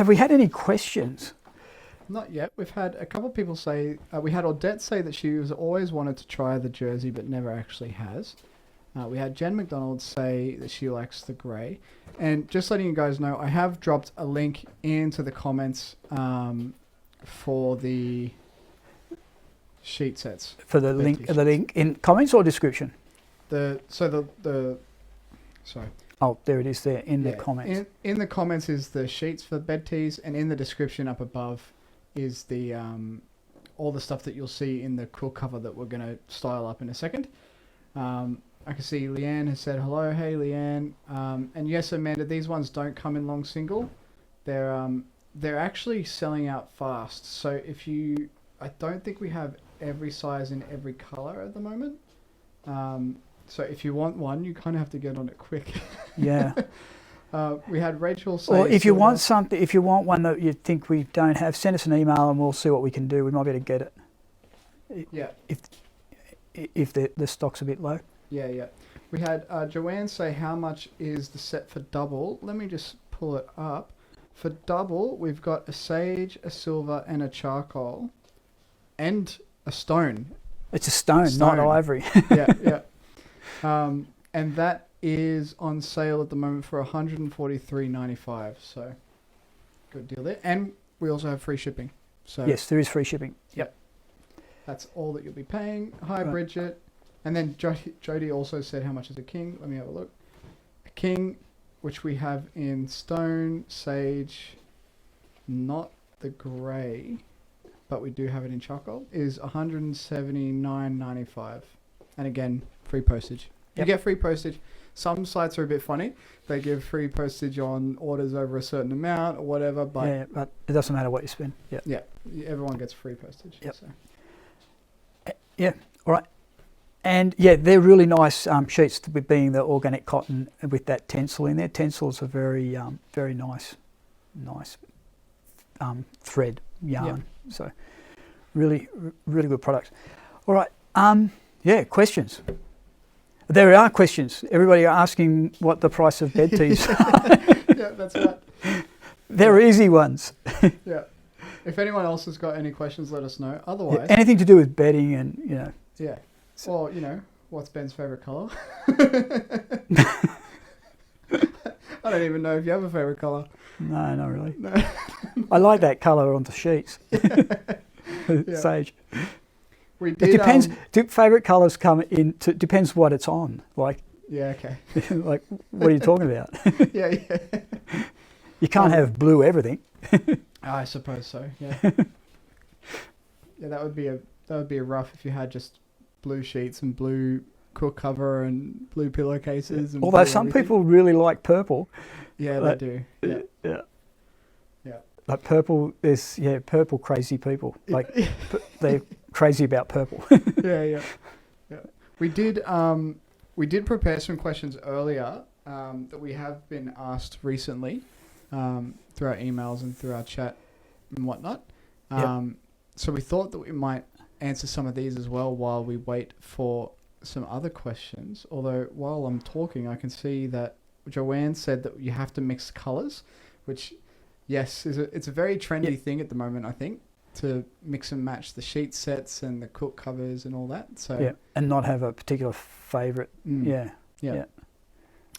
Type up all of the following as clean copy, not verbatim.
Have we had any questions? Not yet. We've had a couple of people say, we had Odette say that she was always wanted to try the jersey but never actually has. We had Jen McDonald say that she likes the grey. And just letting you guys know, I have dropped a link into the comments for the sheet sets. For the link in comments or description? Sorry. Oh, there it is there in the comments. In the comments is the sheets for bed tees, and in the description up above is the all the stuff that you'll see in the quilt cover that we're going to style up in a second. I can see Leanne has said hello. Hey, Leanne. And yes, Amanda, these ones don't come in long single. They're actually selling out fast. So I don't think we have every size in every color at the moment. So if you want one, you kind of have to get on it quick. Yeah. We had Rachel say... Or if you want one that you think we don't have, send us an email and we'll see what we can do. We might be able to get it. Yeah. If the stock's a bit low. Yeah. We had Joanne say how much is the set for double. Let me just pull it up. For double, we've got a sage, a silver, and a charcoal. And a stone. It's a stone. Not ivory. Yeah. And that is on sale at the moment for $143.95. So, good deal there. And we also have free shipping. So yes, there is free shipping. Yep. That's all that you'll be paying. Hi, right. Bridget. And then Jody also said how much is a king. Let me have a look. A king, which we have in stone, sage, not the grey, but we do have it in charcoal, is $179.95. And again, free postage. You get free postage. Some sites are a bit funny. They give free postage on orders over a certain amount or whatever. But but it doesn't matter what you spend. Yeah, everyone gets free postage. Yep. So. Yeah, all right. And yeah, they're really nice sheets, being the organic cotton with that tencel in there. Tencels are very, very nice thread yarn. Yep. So really, really good products. All right. Yeah, questions. There are questions. Everybody are asking what the price of bed tees are. Yeah, that's right. They're easy ones. Yeah. If anyone else has got any questions, let us know. Otherwise... Yeah, anything to do with bedding and, Yeah. Or, what's Ben's favourite colour? I don't even know if you have a favourite colour. No, not really. No. I like that colour on the sheets. Yeah. Sage. We did, it depends. Favourite colours come in. Depends what it's on. Like. Yeah. Okay. Like, what are you talking about? Yeah. You can't have blue everything. I suppose so. Yeah. Yeah, that would be a rough if you had just blue sheets and blue quilt cover and blue pillowcases. And although some people really like purple. Yeah, they do. Yeah. Like purple, there's purple crazy people. Like they're crazy about purple. Yeah. We did prepare some questions earlier that we have been asked recently through our emails and through our chat and whatnot. So we thought that we might answer some of these as well while we wait for some other questions. Although while I'm talking, I can see that Joanne said that you have to mix colours, which, yes, it's a very trendy thing at the moment, I think, to mix and match the sheet sets and the quilt covers and all that. So and not have a particular favourite. Yeah.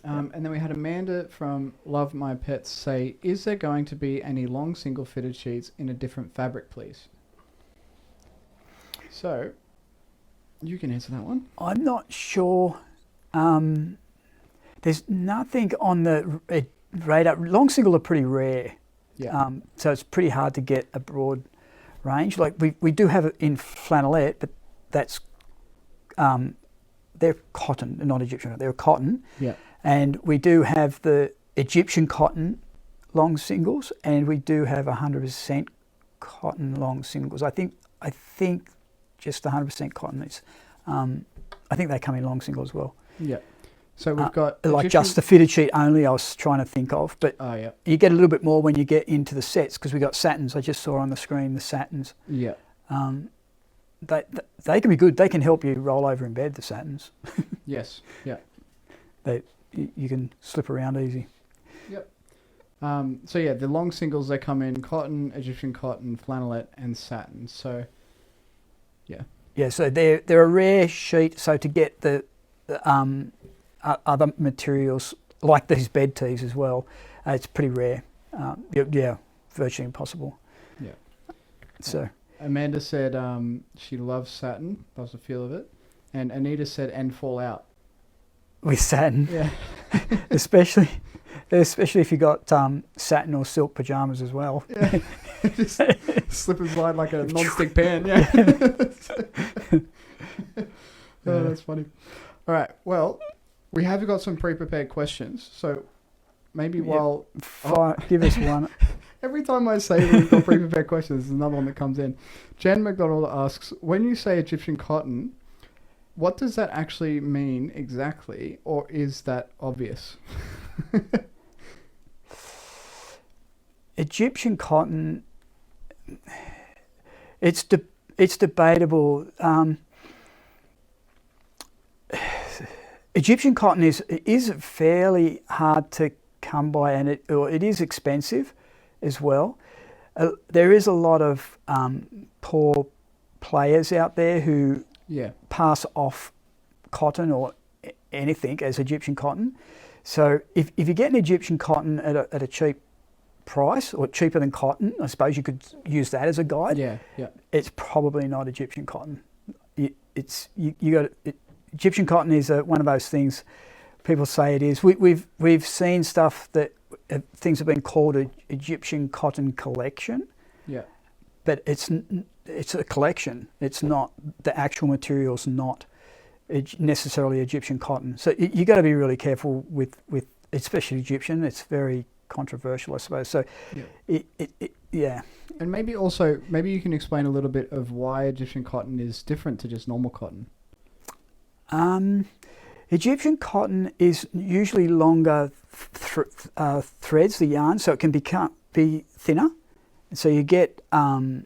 And then we had Amanda from Love My Pets say, is there going to be any long single fitted sheets in a different fabric, please? So, you can answer that one. I'm not sure. There's nothing on the radar. Long single are pretty rare. Yeah. So it's pretty hard to get a broad range. Like we do have it in flannelette, but that's they're cotton, not Egyptian. They're cotton. Yeah. And we do have the Egyptian cotton long singles, and we do have 100% cotton long singles. I think just 100% cotton is. I think they come in long single as well. Yeah. So we've got like just the fitted sheet only. I was trying to think of, but you get a little bit more when you get into the sets because we got satins. I just saw on the screen the satins. Yeah. They can be good. They can help you roll over in bed. The satins. Yes. Yeah. You can slip around easy. Yep. So yeah, the long singles, they come in cotton, Egyptian cotton, flannelette, and satin. So Yeah, so they're a rare sheet. So to get the other materials like these bed tees as well, it's pretty rare. Yeah, virtually impossible. Yeah. So Amanda said she loves satin, loves the feel of it, and Anita said and fall out. with satin, Yeah. especially if you got satin or silk pajamas as well. Yeah. Just slip and slide like a non-stick pan. Yeah. Oh, that's funny. All right. Well, we have got some pre-prepared questions, so maybe while Give us one. every time I say we've got pre-prepared questions, there's another one that comes in. Jen McDonald asks, when you say Egyptian cotton, what does that actually mean exactly, or is that obvious? Egyptian cotton, it's debatable. Egyptian cotton is fairly hard to come by, and it is expensive as well. There is a lot of poor players out there who pass off cotton or anything as Egyptian cotton. So if you get an Egyptian cotton at a cheap price, or cheaper than cotton, I suppose you could use that as a guide. Yeah. It's probably not Egyptian cotton. Egyptian cotton is one of those things people say it is. We've seen stuff that things have been called an Egyptian cotton collection. Yeah. But it's a collection. It's not, the actual material's not necessarily Egyptian cotton. So you got to be really careful with especially Egyptian. It's very controversial, I suppose. So yeah. And maybe you can explain a little bit of why Egyptian cotton is different to just normal cotton. Egyptian cotton is usually longer threads, the yarn, so it can be thinner. So you get a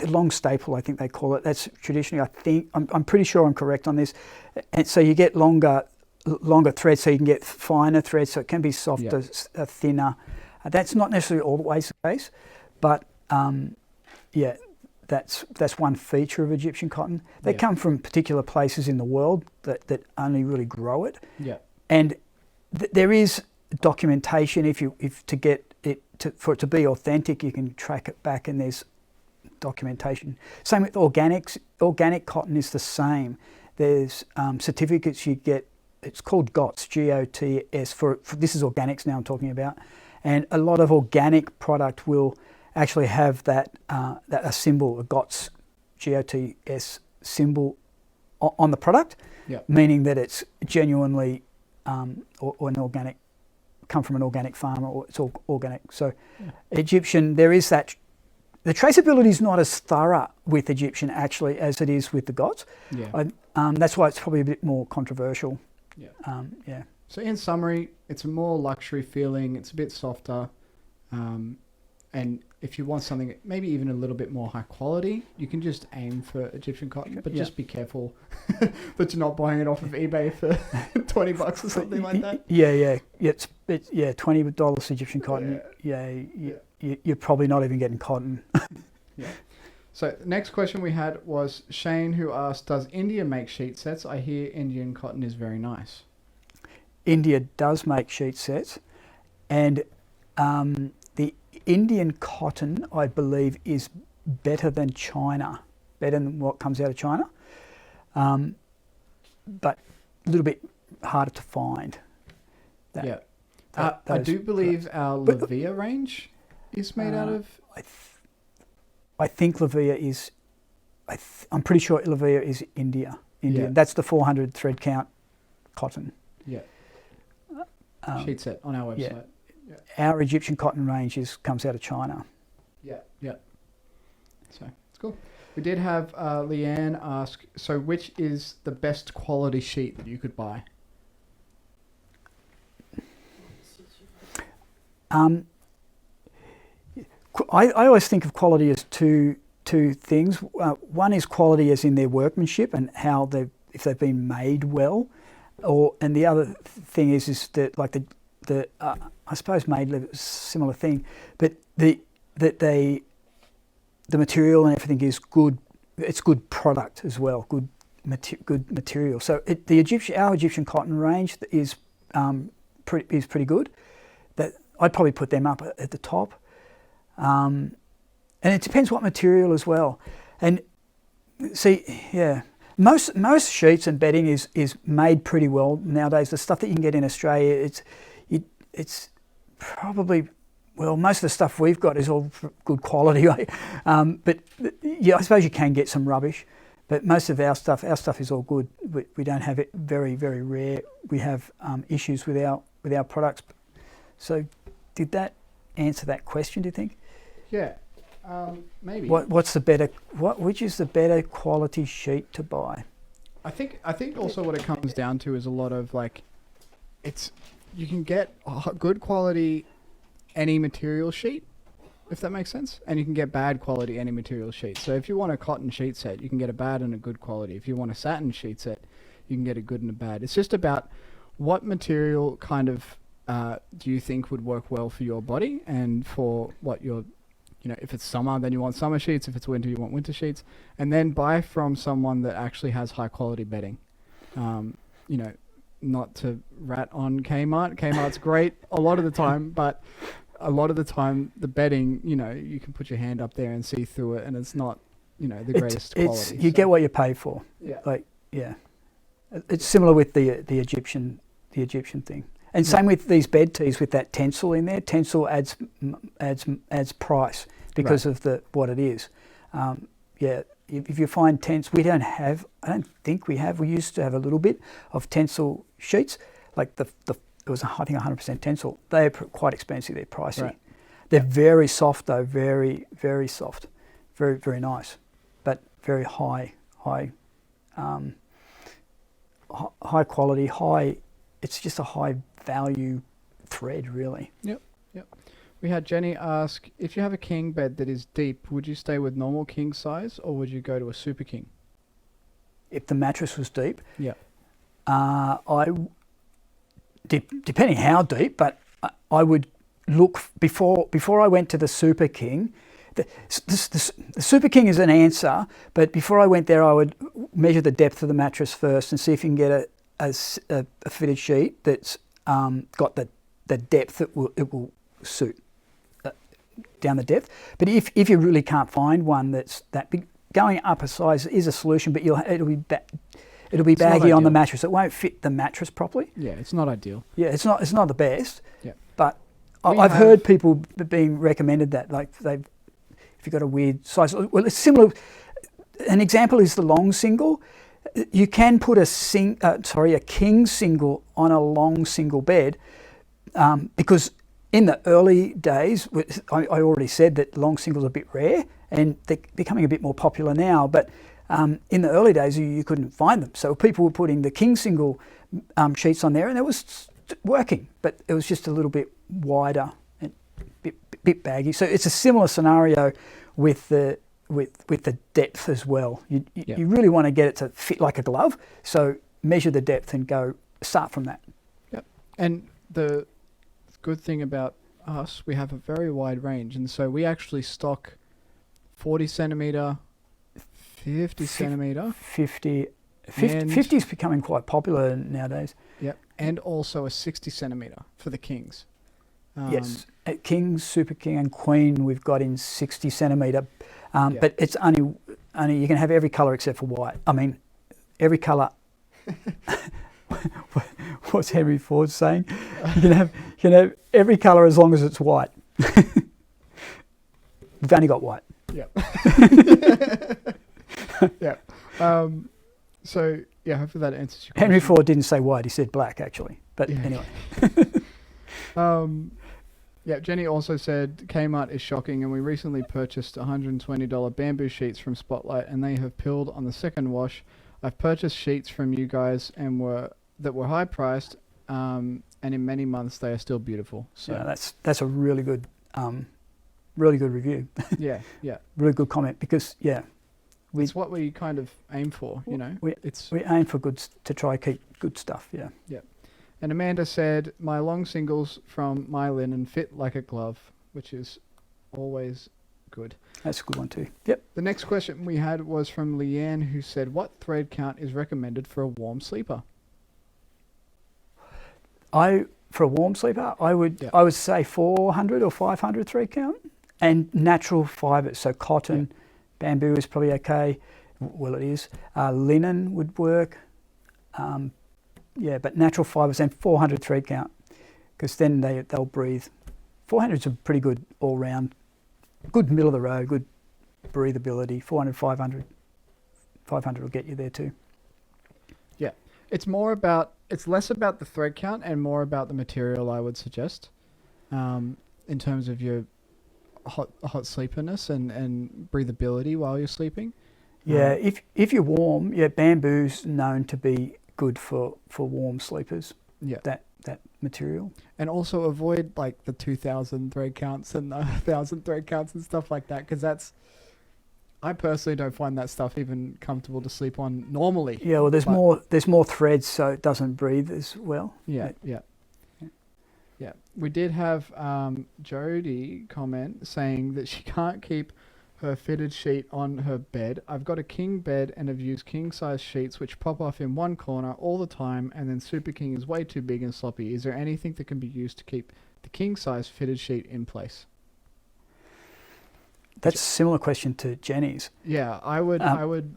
long staple, I think they call it. That's traditionally, I'm pretty sure I'm correct on this. And so you get longer threads, so you can get finer threads, so it can be softer, thinner. That's not necessarily always the case, but that's one feature of Egyptian cotton. They come from particular places in the world that only really grow it. Yeah. And there is documentation if to get it for it to be authentic, you can track it back, and there's documentation. Same with organics. Organic cotton is the same. There's certificates you get. It's called GOTS, GOTS. For this is organics now I'm talking about, and a lot of organic product will actually have that a symbol, a GOTS, GOTS symbol on the product, meaning that it's genuinely or an organic, come from an organic farmer, or it's all organic. So Egyptian, there is that. The traceability is not as thorough with Egyptian actually as it is with the GOTS. Yeah. That's why it's probably a bit more controversial. Yeah. So in summary, it's a more luxury feeling. It's a bit softer. And if you want something maybe even a little bit more high quality, you can just aim for Egyptian cotton, but just be careful that you're not buying it off of eBay for $20 or something like that. It's $20 Egyptian cotton. You're probably not even getting cotton. So the next question we had was Shane, who asked, does India make sheet sets? I hear Indian cotton is very nice. India does make sheet sets, and the Indian cotton, I believe, is better than China, better than what comes out of China, but a little bit harder to find. I do believe our Levia range is made out of... I think Levia is... I'm pretty sure Levia is Indian. That's the 400 thread count cotton. Sheet set on our website. Our Egyptian cotton range comes out of China. So it's cool. We did have Leanne ask, so which is the best quality sheet that you could buy? I always think of quality as two things. One is quality as in their workmanship and how if they've been made well, and the other thing is that like the I suppose Made a similar thing, but the material and everything is good. It's good product as well. Good material. So our Egyptian cotton range is pretty good. That I'd probably put them up at the top. And it depends what material as well. And see, yeah, most sheets and bedding is made pretty well nowadays. The stuff that you can get in Australia, it's probably, well, most of the stuff we've got is all good quality. But yeah, I suppose you can get some rubbish, but most of our stuff is all good. We don't have it, very, very rare. We have issues with our products. So did that answer that question, do you think? Yeah, maybe. Which is the better quality sheet to buy? I think also what it comes down to is a lot of like, you can get a good quality any material sheet, if that makes sense, and you can get bad quality any material sheet. So if you want a cotton sheet set, you can get a bad and a good quality. If you want a satin sheet set, you can get a good and a bad. It's just about what material kind of do you think would work well for your body and for what your, if it's summer, then you want summer sheets. If it's winter, you want winter sheets. And then buy from someone that actually has high quality bedding. Not to rat on Kmart. Kmart's great a lot of the time, but a lot of the time the bedding, you can put your hand up there and see through it, and it's not, the greatest quality. You get what you pay for. Yeah. It's similar with the Egyptian thing. And same with these bed tees with that Tencel in there. Tencel adds price because of what it is. If you find Tencel, I don't think we have. We used to have a little bit of Tencel sheets, like it was I think 100% Tencel. They're quite expensive. They're pricey. Right. They're very soft though, very, very soft, very, very nice, but very high quality. It's just a high value thread, really. Yep. We had Jenny ask, if you have a king bed that is deep, would you stay with normal king size or would you go to a super king? If the mattress was deep, yeah, depending how deep, but I would look before I went to the super king. The super king is an answer, but before I went there, I would measure the depth of the mattress first and see if you can get a fitted sheet that's got the depth that it will suit down the depth. But if you really can't find one that's that big, going up a size is a solution, but it'll be baggy on the mattress. It won't fit the mattress properly. Yeah, it's not ideal. Yeah, it's not the best. Yeah, but I've heard people being recommended that, like if you've got a weird size. Well, it's similar. An example is the long single. You can put a king single on a long single bed because in the early days, I already said that long singles are a bit rare and they're becoming a bit more popular now, but in the early days you couldn't find them. So people were putting the king single sheets on there and it was working, but it was just a little bit wider and bit baggy. So it's a similar scenario with the depth as well. You really want to get it to fit like a glove, so measure the depth and start from that. Yep. And the good thing about us, we have a very wide range, and so we actually stock 40 centimeter, 50 centimeter, 50 is becoming quite popular nowadays. Yep. And also a 60 centimeter for the kings. Yes, at King, Super King and Queen we've got in 60 centimetre, but it's only you can have every colour except for white. I mean, every colour. What's Henry Ford saying? You can have every colour as long as it's white. We've only got white. Yeah. Yeah. So yeah, hopefully that answers your question. Henry Ford didn't say white; he said black, actually. But anyway. Yeah, Jenny also said Kmart is shocking, and we recently purchased $120 bamboo sheets from Spotlight, and they have peeled on the second wash. I've purchased sheets from you guys that were high priced, and in many months they are still beautiful. So yeah, that's a really good review. Yeah. Really good comment because it's what we kind of aim for, you know. We aim for to try keep good stuff. Yeah. Yeah. And Amanda said, my long singles from My Linen fit like a glove, which is always good. That's a good one too. Yep. The next question we had was from Leanne, who said, what thread count is recommended for a warm sleeper? For a warm sleeper, I would say 400 or 500 thread count, and natural fibres. So cotton, bamboo is probably okay. Well, it is. Linen would work. But natural fibres and 400 thread count, because then they'll breathe. 400 is a pretty good all round, good middle of the road, good breathability. 400, 500. 500 will get you there too. Yeah, it's less about the thread count and more about the material, I would suggest, in terms of your hot sleepiness and breathability while you're sleeping. Yeah, if you're warm, bamboo's known to be good for warm sleepers. Yeah, that material. And also avoid like the 2,000 thread counts and the 1,000 thread counts and stuff like that, because I personally don't find that stuff even comfortable to sleep on normally. Yeah, well, there's more threads, so it doesn't breathe as well. Yeah. We did have Jody comment saying that she can't keep her fitted sheet on her bed. I've got a king bed and have used king size sheets which pop off in one corner all the time, and then Super King is way too big and sloppy. Is there anything that can be used to keep the king size fitted sheet in place? That's a similar question to Jenny's. Yeah, I would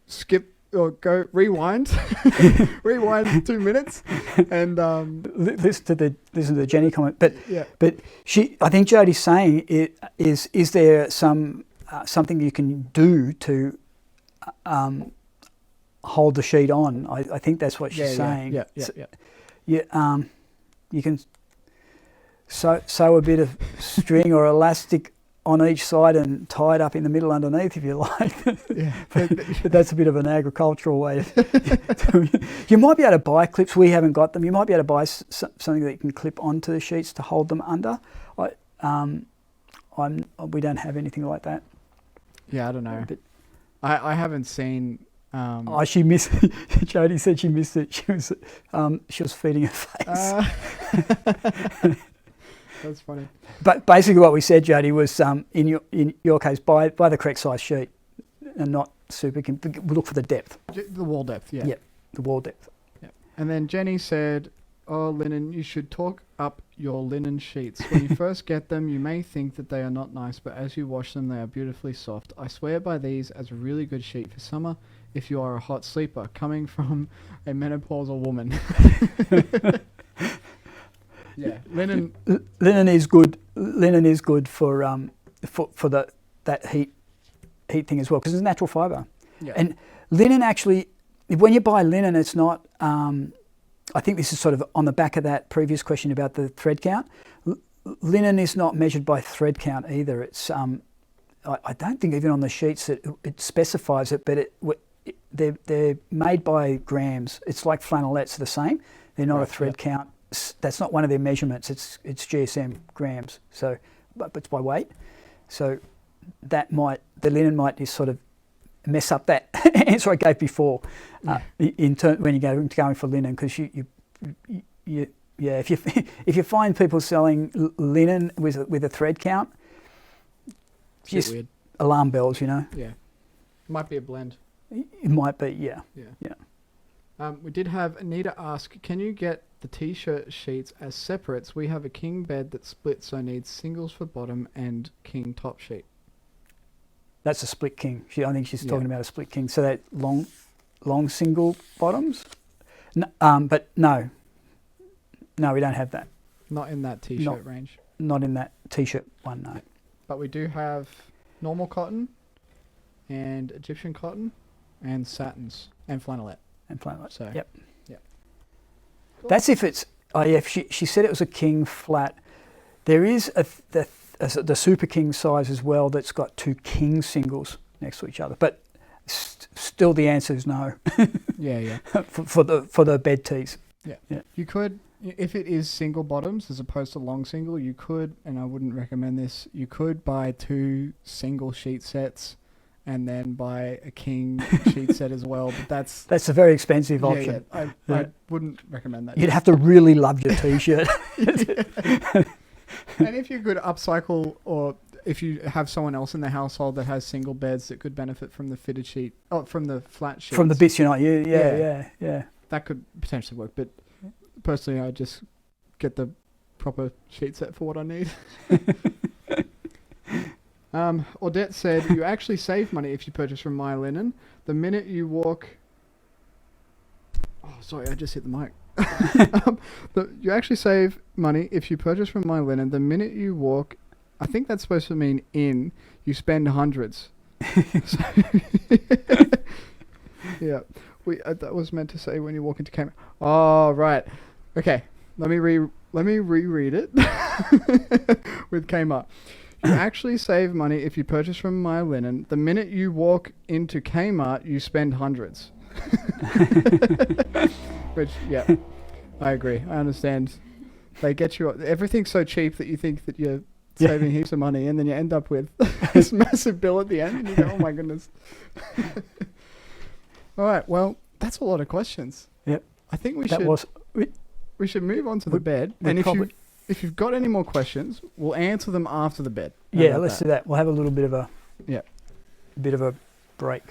skip or go rewind 2 minutes and listen to the Jenny comment. But yeah. I think Jody's saying is there something you can do to hold the sheet on? I think that's what she's saying. Yeah. You can sew a bit of string or elastic on each side and tie it up in the middle underneath if you like. Yeah. but that's a bit of an agricultural way. You might be able to buy clips. We haven't got them. You might be able to buy something that you can clip onto the sheets to hold them under. We don't have anything like that. Yeah, I don't know. But I haven't seen. She missed. Jody said she missed it. She was feeding her face. That's funny. But basically, what we said, Jody, was in your case, buy the correct size sheet, and not Super King. Look for the depth. The wall depth. Yeah. Yep, the wall depth. Yep. And then Jenny said, "Oh, linen, you should talk up your linen sheets. When you first get them, you may think that they are not nice, but as you wash them, they are beautifully soft. I swear by these as a really good sheet for summer if you are a hot sleeper, coming from a menopausal woman." Yeah, linen is good. Linen is good for that heat thing as well, because it's natural fibre. Yeah. And linen actually, when you buy linen, it's not. I think this is sort of on the back of that previous question about the thread count. Linen is not measured by thread count either. It's I don't think even on the sheets it specifies it, but they're made by grams. It's like flannelettes are the same. They're not a thread count. That's not one of their measurements. It's GSM grams. So, but it's by weight. So the linen might just sort of mess up that answer I gave before. When you going for linen, because if you find people selling linen with a thread count, just weird. Alarm bells, you know. Yeah, might be a blend. It might be, yeah. We did have Anita ask, can you get the t-shirt sheets as separates? We have a king bed that splits, so needs singles for bottom and king top sheet. That's a split king. I think she's talking about a split king. So that long single bottoms. But no, we don't have that. Not in that t-shirt range. Not in that t-shirt one, no. But we do have normal cotton and Egyptian cotton and satins and flannelette. So yep. Cool. That's if it's. She said it was a king flat. There is the Super King size as well that's got two king singles next to each other, but still the answer is no. Yeah. for the bed tees. Yeah. You could, if it is single bottoms as opposed to long single, you could, and I wouldn't recommend this. You could buy two single sheet sets and then buy a king sheet set as well. But That's a very expensive yeah, option. I Yeah. wouldn't recommend that. You'd have to really love your t-shirt. And if you could upcycle, or if you have someone else in the household that has single beds that could benefit from the fitted sheet, from the flat sheets, From the bits you're not Yeah. yeah. that could potentially work. But personally, I just get the proper sheet set for what I need. Audette said, you actually save money if you purchase from My Linen. The minute you walk... Oh, sorry, I just hit the mic. You actually save money if you purchase from My Linen. The minute you walk... I think that's supposed to mean in. You spend hundreds. Yeah. That was meant to say when you walk into Kmart. Oh, right. Okay. Let me reread it with Kmart. You actually save money if you purchase from My Linen. The minute you walk into Kmart, you spend hundreds. Which, yeah, I agree. I understand. They get you... Everything's so cheap that you think that you're saving heaps of money, and then you end up with this massive bill at the end, and you go, oh my goodness. All right, well, that's a lot of questions. Yep. I think we should move on to the bed. And if you've got any more questions, we'll answer them after the bed. How Yeah, about let's that? do that. We'll have a little bit of a Yeah. bit of a break.